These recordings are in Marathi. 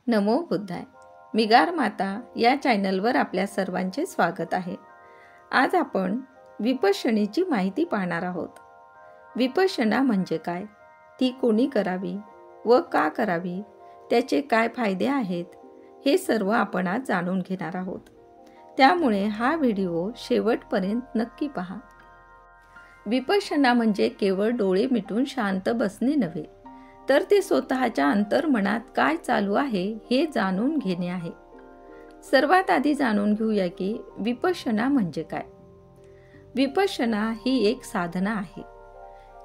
नमो बुद्धाय. मिगार माता या चॅनलवर आपल्या सर्वांचे स्वागत आहे. आज आपण विपश्यनेची माहिती पाहणार आहोत. विपश्यना म्हणजे काय, ती कोणी करावी व का करावी, त्याचे काय फायदे आहेत, हे सर्व आपण आज जाणून घेणार आहोत. त्यामुळे हा व्हिडिओ शेवटपर्यंत नक्की पहा. विपश्यना म्हणजे केवळ डोळे मिटून शांत बसणे नव्हे, तर ते स्वतःच्या अंतर्मनात काय चालू आहे हे जाणून घेणे आहे. सर्वात आधी जाणून घेऊया की विपश्यना म्हणजे काय. विपश्यना ही एक साधना आहे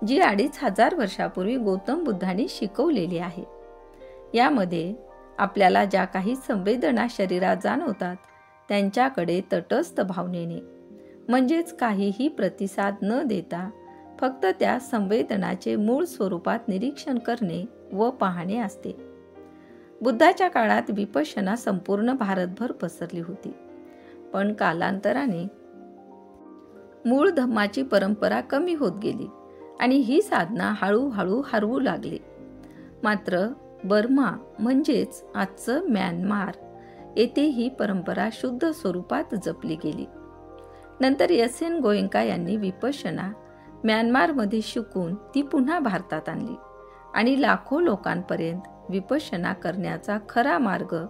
जी 2500 वर्षापूर्वी गौतम बुद्धांनी शिकवलेली आहे. यामध्ये आपल्याला ज्या काही संवेदना शरीरात जाणवतात त्यांच्याकडे तटस्थ भावनेने, म्हणजेच काहीही प्रतिसाद न देता फक्त त्या संवेदनाचे मूळ स्वरूपात निरीक्षण करणे व पाहणे असते. बुद्धाच्या काळात विपश्यना संपूर्ण भारतभर पसरली होती, पण कालांतराने मूळ धम्माची परंपरा कमी होत गेली आणि ही साधना हळूहळू हरवू लागली. मात्र बर्मा म्हणजेच आजचं म्यानमार येथे ही परंपरा शुद्ध स्वरूपात जपली गेली. नंतर एस.एन. गोएंका यांनी विपश्यना म्यानमारमध्ये शिकून ती पुन्हा भारतात आणली आणि लाखो लोकांपर्यंत विपश्यना करण्याचा खरा मार्ग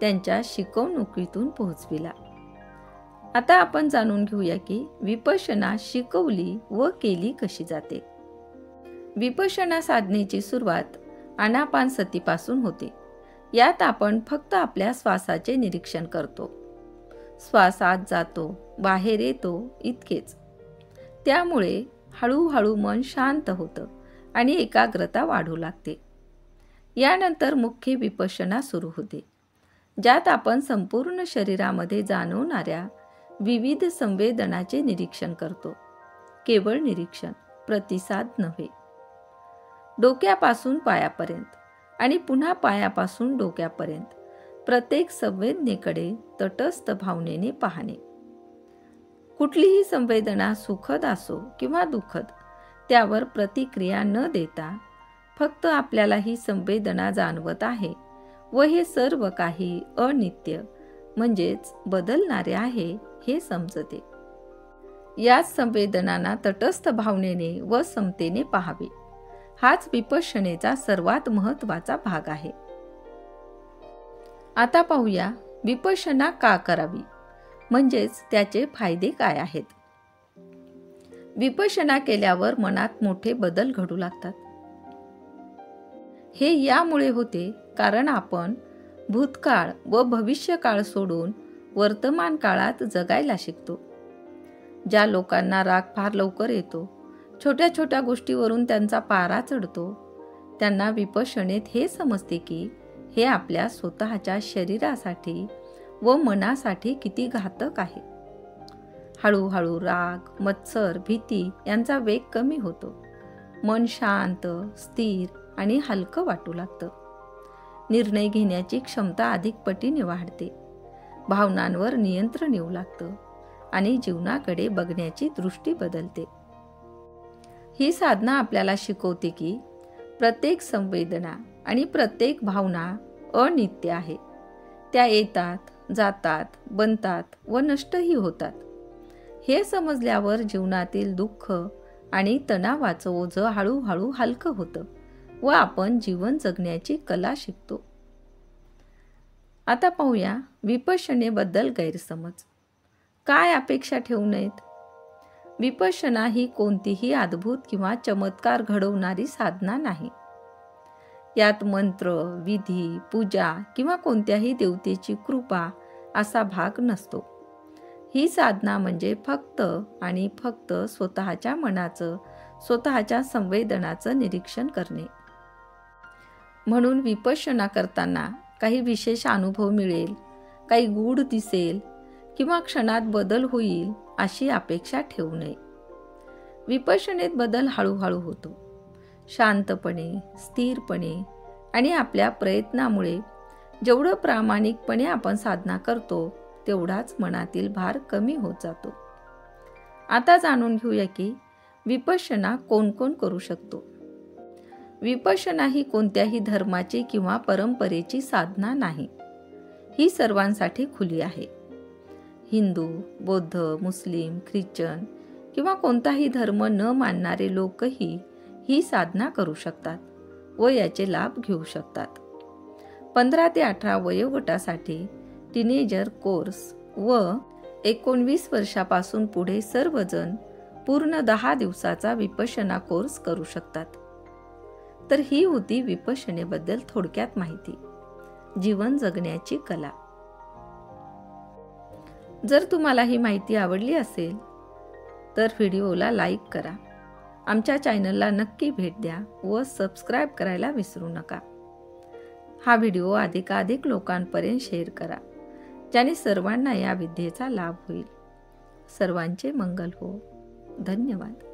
त्यांच्या शिकवणुकीतून पोहोचविला. आता आपण जाणून घेऊया की विपश्यना शिकवली व केली कशी जाते. विपश्यना साधनेची सुरुवात आनापानसतीपासून होते. यात आपण फक्त आपल्या श्वासाचे निरीक्षण करतो. श्वास आत जातो, बाहेर येतो, इतकेच. त्यामुळे हळूहळू मन शांत होतं आणि एकाग्रता वाढू लागते. यानंतर मुख्य विपश्यना सुरू होते, ज्यात आपण संपूर्ण शरीरामध्ये जाणवणाऱ्या विविध संवेदनाचे निरीक्षण करतो. केवळ निरीक्षण, प्रतिसाद नव्हे. डोक्यापासून पायापर्यंत आणि पुन्हा पायापासून डोक्यापर्यंत प्रत्येक संवेदनेकडे तटस्थ भावनेने पाहणे. कुठलीही संवेदना सुखद असो किंवा दुःखद, त्यावर प्रतिक्रिया न देता फक्त आपल्याला ही संवेदना जाणवत आहे व हे सर्व काही अनित्य म्हणजेच बदलणारे आहे हे समजते. याच संवेदनांना तटस्थ भावनेने व समतेने पाहावे. हाच विपश्यनेचा सर्वात महत्त्वाचा भाग आहे. आता पाहूया विपश्यना का करावी, म्हणजेच त्याचे फायदे काय आहेत. विपश्यना केल्यावर मनात मोठे बदल घडू लागतात. हे यामुळे होते कारण आपण भूतकाळ व भविष्यकाळ सोडून वर्तमान काळात जगायला शिकतो. ज्या लोकांना राग फार लवकर येतो, छोट्या छोट्या गोष्टीवरून त्यांचा पारा चढतो, त्यांना विपश्यनेत हे समजते की हे आपल्या स्वतःच्या शरीरासाठी व मनासाठी किती घातक आहे. हळूहळू राग, मत्सर, भीती यांचा वेग कमी होतो. मन शांत, स्थिर आणि हलकं वाटू लागतं. निर्णय घेण्याची क्षमता अधिक पटीने वाढते. भावनांवर नियंत्रण येऊ लागतं आणि जीवनाकडे बघण्याची दृष्टी बदलते. ही साधना आपल्याला शिकवते की प्रत्येक संवेदना आणि प्रत्येक भावना अनित्य आहे. त्या येतात, जातात, बनतात व नष्टही होतात. हे समजल्यावर जीवनातील दुःख आणि तणावाचं ओझं हळूहळू हलकं होतं व आपण जीवन जगण्याची कला शिकतो. आता पाहूया विपश्यनेबद्दल गैरसमज. काय अपेक्षा ठेवू नयेत. विपश्यना ही कोणतीही अद्भुत किंवा चमत्कार घडवणारी साधना नाही. यात मंत्र, विधी, पूजा किंवा कोणत्याही देवतेची कृपा असा भाग नसतो. ही साधना म्हणजे फक्त आणि फक्त स्वतःच्या मनाचं, स्वतःच्या संवेदनाचं निरीक्षण करणे. म्हणून विपश्यना करताना काही विशेष अनुभव मिळेल, काही गूढ दिसेल किंवा क्षणात बदल होईल अशी अपेक्षा ठेवू नये. विपश्यनेत बदल हळूहळू होतो. शांतपणे, स्थिरपणे आणि आपल्या प्रयत्नामुळे जेवढं प्रामाणिकपणे आपण साधना करतो तेवढाच मनातील भार कमी होत जातो. आता जाणून घेऊया की विपश्यना कोण कोण करू शकतो. विपश्यना ही कोणत्याही धर्माची किंवा परंपरेची साधना नाही. ही सर्वांसाठी खुली आहे. हिंदू, बौद्ध, मुस्लिम, ख्रिश्चन किंवा कोणताही धर्म न मानणारे लोकही ही साधना करू शकतात व याचे लाभ घेऊ शकतात. 15 ते 18 वयोगटासाठी टीनेजर कोर्स व 19 वर्षापासून पुढे सर्वजण पूर्ण 10 दिवसाचा विपश्यना कोर्स करू शकतात. तर ही होती विपश्यनेबद्दल थोडक्यात माहिती. जीवन जगण्याची कला. जर तुम्हाला ही माहिती आवडली असेल तर व्हिडिओला लाईक करा. आमच्या चॅनलला नक्की भेट द्या व सबस्क्राईब करायला विसरू नका. हा व्हिडिओ अधिकाधिक लोकांपर्यंत शेअर करा, ज्याने सर्वांना या विद्येचा लाभ होईल. सर्वांचे मंगल हो. धन्यवाद.